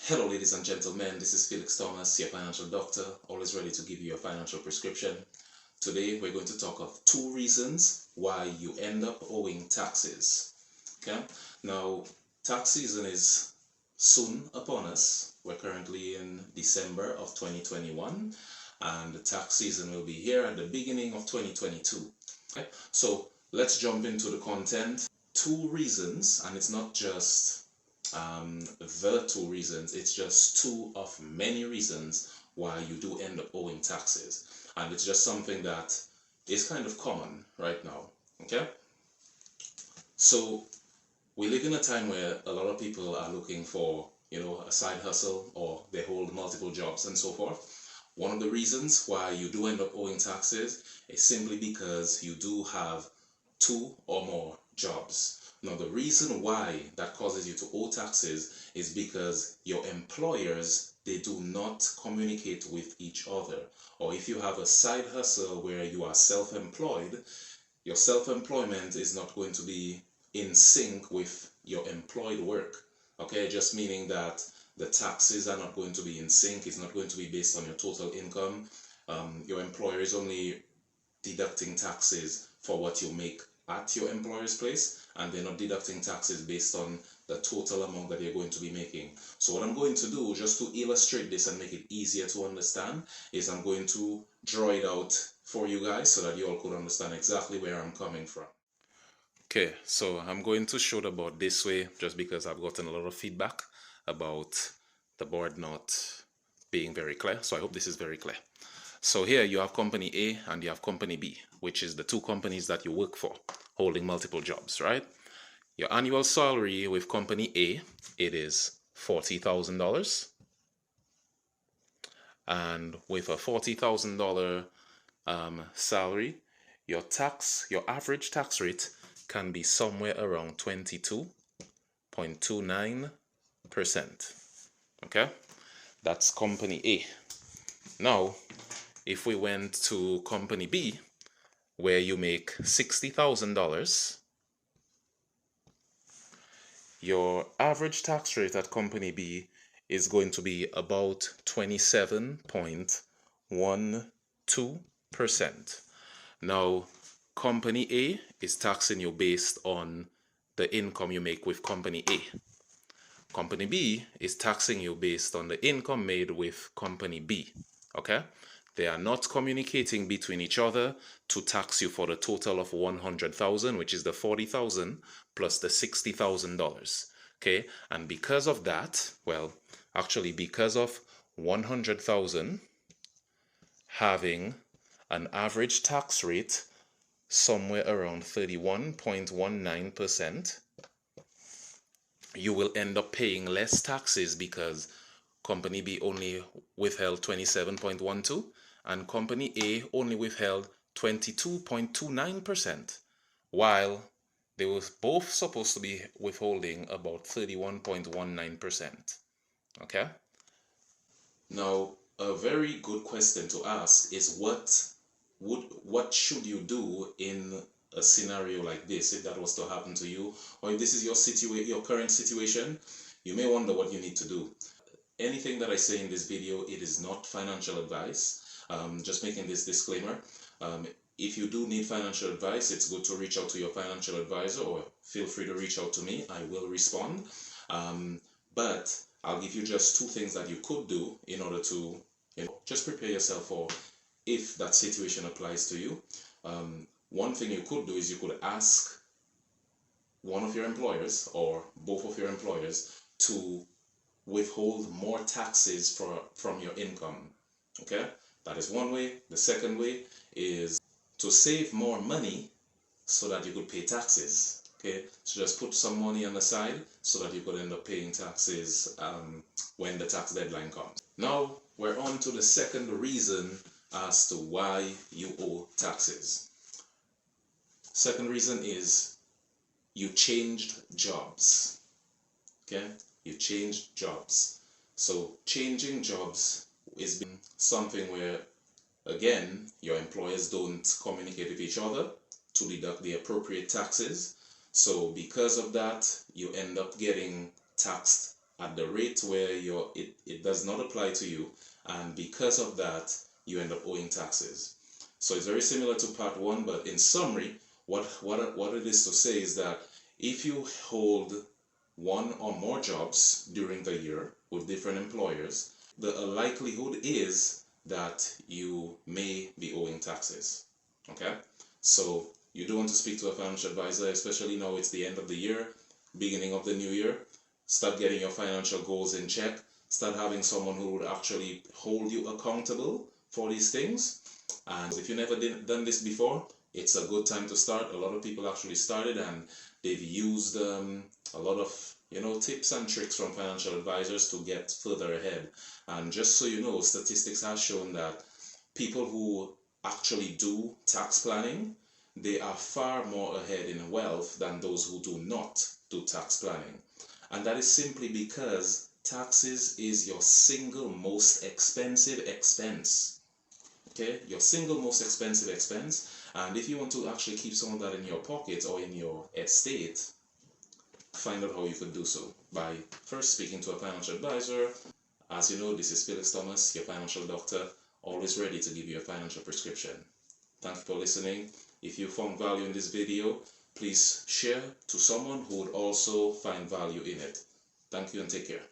Hello, ladies and gentlemen. This is Felix Thomas, your financial doctor, always ready to give you a financial prescription. Today, we're going to talk of 2 reasons why you end up owing taxes. Okay? Now, tax season is soon upon us. We're currently in December of 2021, and the tax season will be here at the beginning of 2022. Okay? So, let's jump into the content. 2 reasons, and it's not just the 2 reasons, it's just 2 of many reasons why you do end up owing taxes, and it's just something that is kind of common right now. Okay, so we live in a time where a lot of people are looking for, a side hustle, or they hold multiple jobs and so forth. One of the reasons why you do end up owing taxes is simply because you do have 2 or more jobs. Now, the reason why that causes you to owe taxes is because your employers, they do not communicate with each other. Or if you have a side hustle where you are self-employed, your self-employment is not going to be in sync with your employed work. Okay, just meaning that the taxes are not going to be in sync. It's not going to be based on your total income. Your employer is only deducting taxes for what you make at your employer's place, and they're not deducting taxes based on the total amount that you're going to be making. So what I'm going to do, just to illustrate this and make it easier to understand, is I'm going to draw it out for you guys so that you all could understand exactly where I'm coming from. Okay, so I'm going to show the board this way just because I've gotten a lot of feedback about the board not being very clear. So I hope this is very clear. So here you have company A and you have company B, which is the 2 companies that you work for, holding multiple jobs, right? Your annual salary with company A, it is $40,000. And with a $40,000 salary, your average tax rate can be somewhere around 22.29%. Okay? That's company A. Now, if we went to company B, where you make $60,000, your average tax rate at company B is going to be about 27.12%. Now, company A is taxing you based on the income you make with company A. Company B is taxing you based on the income made with company B. Okay? They are not communicating between each other to tax you for the total of $100,000, which is the $40,000 plus the $60,000. Okay? And because of that, well, actually because of $100,000 having an average tax rate somewhere around 31.19%, you will end up paying less taxes because company B only withheld 27.12 and company A only withheld 22.29%, while they were both supposed to be withholding about 31.19%. Okay? Now, a very good question to ask is what should you do in a scenario like this if that was to happen to you, or if this is your current situation? You may wonder what you need to do. Anything that I say in this video, it is not financial advice. Just making this disclaimer. If you do need financial advice, it's good to reach out to your financial advisor, or feel free to reach out to me. I will respond. But I'll give you just 2 things that you could do in order to just prepare yourself for if that situation applies to you. One thing you could do is you could ask one of your employers or both of your employers to withhold more taxes from your income. Okay, that is one way. The second way is to save more money so that you could pay taxes. Okay, so just put some money on the side so that you could end up paying taxes when the tax deadline comes. Now we're on to the second reason as to why you owe taxes. Second reason is you changed jobs. Okay, you changed jobs. So changing jobs is something where, again, your employers don't communicate with each other to deduct the appropriate taxes. So because of that, you end up getting taxed at the rate where it does not apply to you, and because of that you end up owing taxes. So it's very similar to part one, but in summary, what it is to say is that if you hold one or more jobs during the year with different employers, the likelihood is that you may be owing taxes. Okay, so you do want to speak to a financial advisor, especially now it's the end of the year, beginning of the new year. Start getting your financial goals in check. Start having someone who would actually hold you accountable for these things. And if you've never done this before, it's a good time to start. A lot of people actually started and they've used a lot of tips and tricks from financial advisors to get further ahead. And just so you know, statistics have shown that people who actually do tax planning, they are far more ahead in wealth than those who do not do tax planning. And that is simply because taxes is your single most expensive expense. Okay, your single most expensive expense. And if you want to actually keep some of that in your pocket or in your estate, find out how you could do so by first speaking to a financial advisor. As you know, this is Felix Thomas, your financial doctor, always ready to give you a financial prescription. Thank you for listening. If you found value in this video, please share to someone who would also find value in it. Thank you and take care.